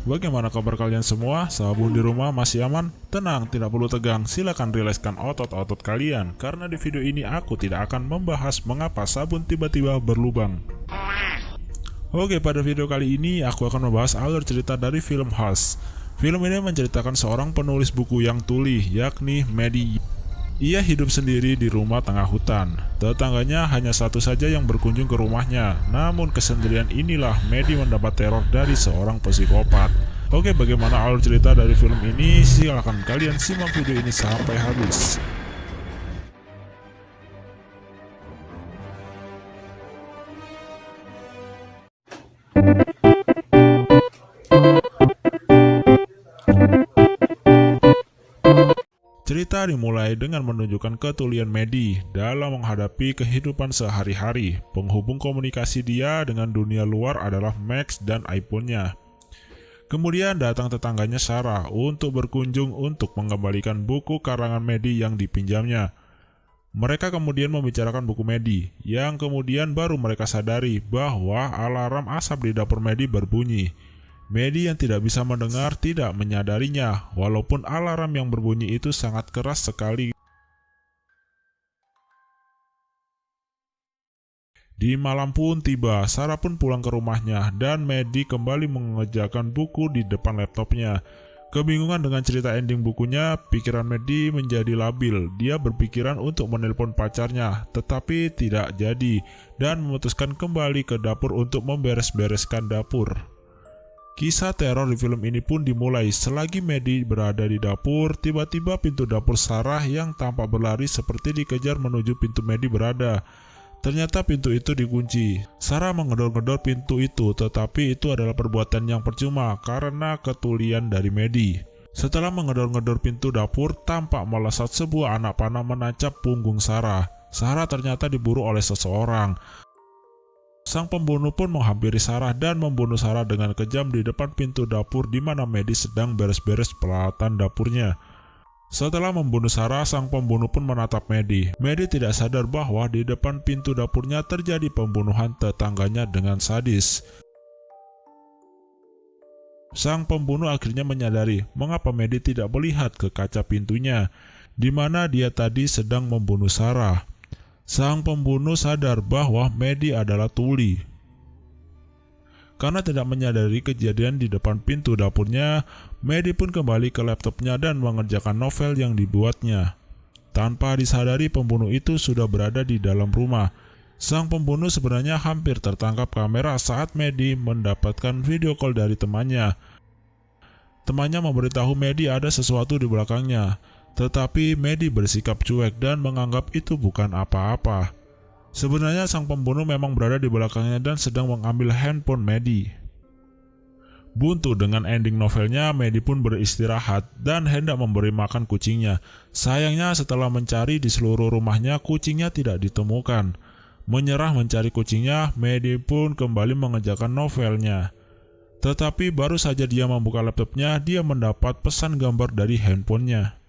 bagaimana kabar kalian semua? Sabun di rumah masih aman? Tenang, tidak perlu tegang, silakan rilekskan otot-otot kalian. Karena di video ini aku tidak akan membahas mengapa sabun tiba-tiba berlubang. Oke, pada video kali ini aku akan membahas alur cerita dari film Hush. Film ini menceritakan seorang penulis buku yang tuli, yakni Maddie. Ia hidup sendiri di rumah tengah hutan. Tetangganya hanya satu saja yang berkunjung ke rumahnya. Namun kesendirian inilah Maddie mendapat teror dari seorang psikopat. Oke, bagaimana alur cerita dari film ini? Silahkan kalian simak video ini sampai habis. Cerita dimulai dengan menunjukkan ketulian Maddie dalam menghadapi kehidupan sehari-hari. Penghubung komunikasi dia dengan dunia luar adalah Max dan iPhone-nya. Kemudian datang tetangganya Sarah untuk berkunjung untuk mengembalikan buku karangan Maddie yang dipinjamnya. Mereka kemudian membicarakan buku Maddie, yang kemudian baru mereka sadari bahwa alarm asap di dapur Maddie berbunyi. Maddie yang tidak bisa mendengar tidak menyadarinya, walaupun alarm yang berbunyi itu sangat keras sekali. Di malam pun tiba, Sarah pun pulang ke rumahnya dan Maddie kembali mengerjakan buku di depan laptopnya. Kebingungan dengan cerita ending bukunya, pikiran Maddie menjadi labil. Dia berpikiran untuk menelpon pacarnya, tetapi tidak jadi, dan memutuskan kembali ke dapur untuk memberes-bereskan dapur. Kisah teror di film ini pun dimulai selagi Maddie berada di dapur. Tiba-tiba pintu dapur Sarah yang tampak berlari seperti dikejar menuju pintu Maddie berada. Ternyata pintu itu dikunci. Sarah menggedor-gedor pintu itu, tetapi itu adalah perbuatan yang percuma karena ketulian dari Maddie. Setelah menggedor-gedor pintu dapur, tampak melesat sebuah anak panah menancap punggung Sarah. Sarah ternyata diburu oleh seseorang. Sang pembunuh pun menghampiri Sarah dan membunuh Sarah dengan kejam di depan pintu dapur di mana Maddie sedang beres-beres peralatan dapurnya. Setelah membunuh Sarah, sang pembunuh pun menatap Maddie. Maddie tidak sadar bahwa di depan pintu dapurnya terjadi pembunuhan tetangganya dengan sadis. Sang pembunuh akhirnya menyadari mengapa Maddie tidak melihat ke kaca pintunya, di mana dia tadi sedang membunuh Sarah. Sang pembunuh sadar bahwa Maddie adalah tuli. Karena tidak menyadari kejadian di depan pintu dapurnya, Maddie pun kembali ke laptopnya dan mengerjakan novel yang dibuatnya. Tanpa disadari, pembunuh itu sudah berada di dalam rumah. Sang pembunuh sebenarnya hampir tertangkap kamera saat Maddie mendapatkan video call dari temannya. Temannya memberitahu Maddie ada sesuatu di belakangnya. Tetapi Maddie bersikap cuek dan menganggap itu bukan apa-apa. Sebenarnya sang pembunuh memang berada di belakangnya dan sedang mengambil handphone Maddie. Buntu dengan ending novelnya, Maddie pun beristirahat dan hendak memberi makan kucingnya. Sayangnya setelah mencari di seluruh rumahnya, kucingnya tidak ditemukan. Menyerah mencari kucingnya, Maddie pun kembali mengerjakan novelnya. Tetapi baru saja dia membuka laptopnya, dia mendapat pesan gambar dari handphonenya.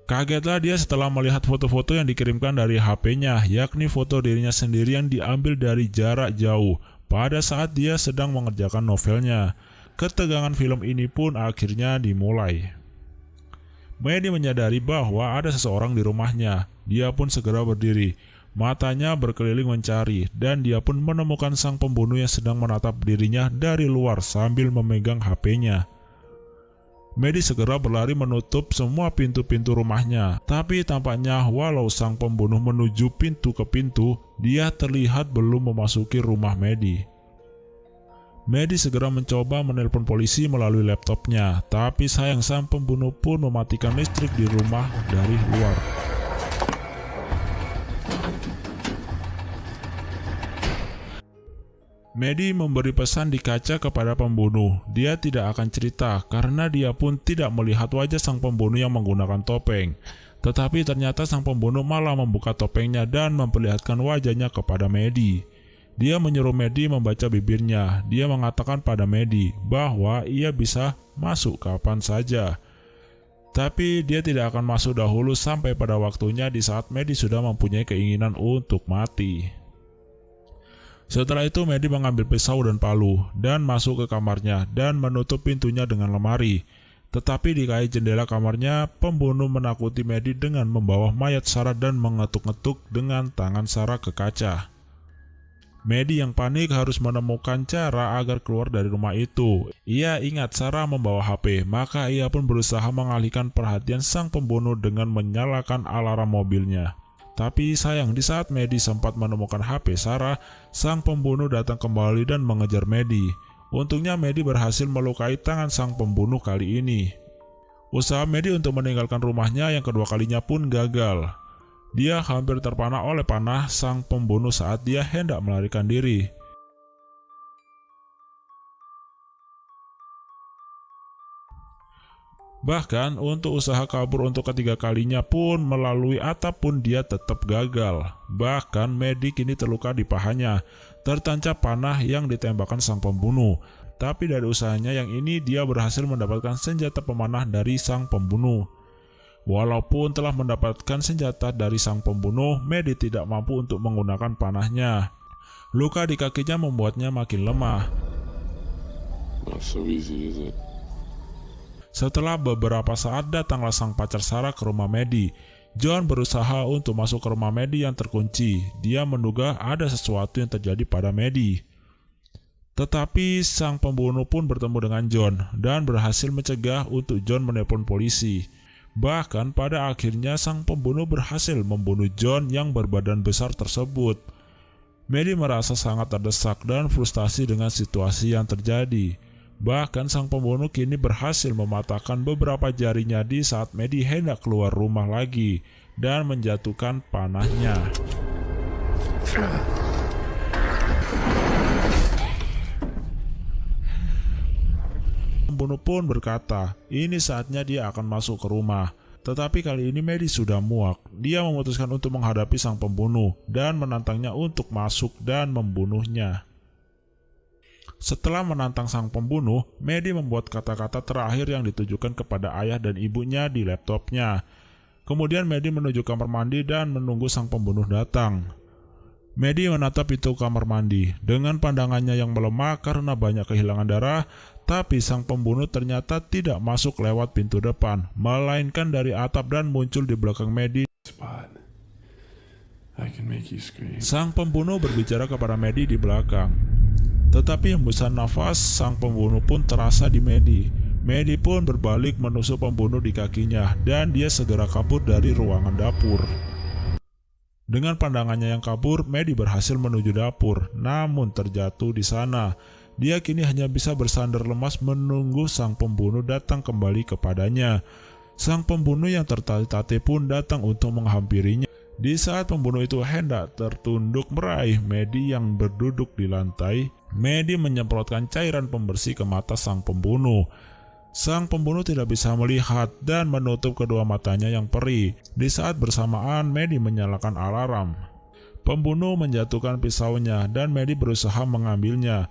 Kagetlah dia setelah melihat foto-foto yang dikirimkan dari HP-nya, yakni foto dirinya sendiri yang diambil dari jarak jauh pada saat dia sedang mengerjakan novelnya. Ketegangan film ini pun akhirnya dimulai. Maddie menyadari bahwa ada seseorang di rumahnya. Dia pun segera berdiri, matanya berkeliling mencari, dan dia pun menemukan sang pembunuh yang sedang menatap dirinya dari luar sambil memegang HP-nya. Maddie segera berlari menutup semua pintu-pintu rumahnya. Tapi tampaknya walau sang pembunuh menuju pintu ke pintu, dia terlihat belum memasuki rumah Maddie. Maddie segera mencoba menelpon polisi melalui laptopnya. Tapi sayang sang pembunuh pun mematikan listrik di rumah dari luar. Maddie memberi pesan di kaca kepada pembunuh. Dia tidak akan cerita karena dia pun tidak melihat wajah sang pembunuh yang menggunakan topeng. Tetapi ternyata sang pembunuh malah membuka topengnya dan memperlihatkan wajahnya kepada Maddie. Dia menyuruh Maddie membaca bibirnya. Dia mengatakan pada Maddie bahwa ia bisa masuk kapan saja. Tapi dia tidak akan masuk dahulu sampai pada waktunya di saat Maddie sudah mempunyai keinginan untuk mati. Setelah itu Medi mengambil pisau dan palu dan masuk ke kamarnya dan menutup pintunya dengan lemari. Tetapi di kaki jendela kamarnya, pembunuh menakuti Medi dengan membawa mayat Sarah dan mengetuk-ngetuk dengan tangan Sarah ke kaca. Medi yang panik harus menemukan cara agar keluar dari rumah itu. Ia ingat Sarah membawa HP, maka ia pun berusaha mengalihkan perhatian sang pembunuh dengan menyalakan alarm mobilnya. Tapi sayang, di saat Medi sempat menemukan HP Sarah, sang pembunuh datang kembali dan mengejar Medi. Untungnya Medi berhasil melukai tangan sang pembunuh kali ini. Usaha Medi untuk meninggalkan rumahnya yang kedua kalinya pun gagal. Dia hampir terpana oleh panah sang pembunuh saat dia hendak melarikan diri. Bahkan untuk usaha kabur untuk ketiga kalinya pun melalui atap pun dia tetap gagal. Bahkan Medi kini terluka di pahanya, tertancap panah yang ditembakkan sang pembunuh. Tapi dari usahanya yang ini dia berhasil mendapatkan senjata pemanah dari sang pembunuh. Walaupun telah mendapatkan senjata dari sang pembunuh, Medi tidak mampu untuk menggunakan panahnya. Luka di kakinya membuatnya makin lemah. Not so easy, is it? Setelah beberapa saat datanglah sang pacar Sarah ke rumah Medi. John berusaha untuk masuk ke rumah Medi yang terkunci. Dia menduga ada sesuatu yang terjadi pada Medi. Tetapi sang pembunuh pun bertemu dengan John dan berhasil mencegah untuk John menelpon polisi. Bahkan pada akhirnya sang pembunuh berhasil membunuh John yang berbadan besar tersebut. Medi merasa sangat terdesak dan frustasi dengan situasi yang terjadi. Bahkan sang pembunuh kini berhasil mematahkan beberapa jarinya di saat Medi hendak keluar rumah lagi dan menjatuhkan panahnya. Pembunuh pun berkata, ini saatnya dia akan masuk ke rumah. Tetapi kali ini Medi sudah muak. Dia memutuskan untuk menghadapi sang pembunuh dan menantangnya untuk masuk dan membunuhnya. Setelah menantang sang pembunuh, Medi membuat kata-kata terakhir yang ditujukan kepada ayah dan ibunya di laptopnya. Kemudian Medi menuju kamar mandi dan menunggu sang pembunuh datang. Medi menatap pintu kamar mandi dengan pandangannya yang melemah karena banyak kehilangan darah, tapi sang pembunuh ternyata tidak masuk lewat pintu depan, melainkan dari atap dan muncul di belakang Medi. Sang pembunuh berbicara kepada Medi di belakang. Tetapi hembusan nafas sang pembunuh pun terasa di Medi. Medi pun berbalik menusuk pembunuh di kakinya dan dia segera kabur dari ruangan dapur. Dengan pandangannya yang kabur, Medi berhasil menuju dapur, namun terjatuh di sana. Dia kini hanya bisa bersandar lemas menunggu sang pembunuh datang kembali kepadanya. Sang pembunuh yang tertatih-tatih pun datang untuk menghampirinya. Di saat pembunuh itu hendak tertunduk meraih Medi yang berduduk di lantai, Medi menyemprotkan cairan pembersih ke mata sang pembunuh. Sang pembunuh tidak bisa melihat dan menutup kedua matanya yang perih. Di saat bersamaan, Medi menyalakan alarm. Pembunuh menjatuhkan pisaunya dan Medi berusaha mengambilnya.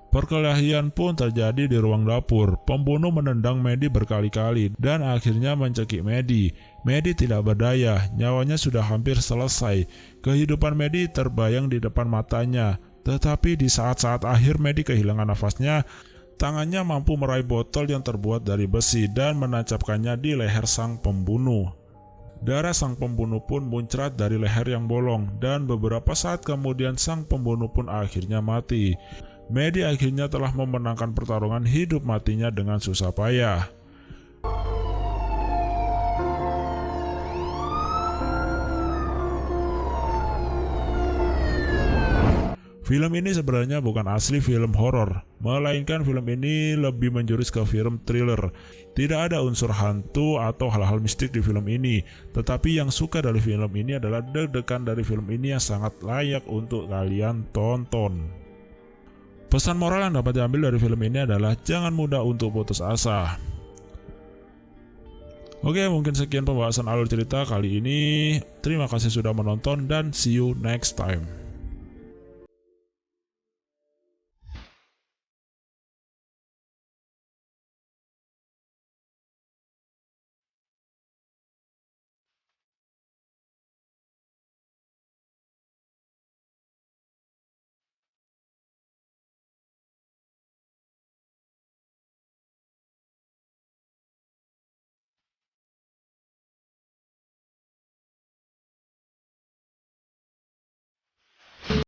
Perkelahian pun terjadi di ruang dapur. Pembunuh menendang Medi berkali-kali dan akhirnya mencekik Medi. Medi tidak berdaya, nyawanya sudah hampir selesai. Kehidupan Medi terbayang di depan matanya. Tetapi di saat-saat akhir Medi kehilangan nafasnya. Tangannya mampu meraih botol yang terbuat dari besi dan menancapkannya di leher sang pembunuh. Darah sang pembunuh pun muncrat dari leher yang bolong dan beberapa saat kemudian sang pembunuh pun akhirnya mati. Medi akhirnya telah memenangkan pertarungan hidup matinya dengan susah payah. Film ini sebenarnya bukan asli film horor, melainkan film ini lebih menjurus ke film thriller. Tidak ada unsur hantu atau hal-hal mistik di film ini, tetapi yang suka dari film ini adalah deg-degan dari film ini yang sangat layak untuk kalian tonton. Pesan moral yang dapat diambil dari film ini adalah jangan mudah untuk putus asa. Oke, mungkin sekian pembahasan alur cerita kali ini. Terima kasih sudah menonton dan see you next time.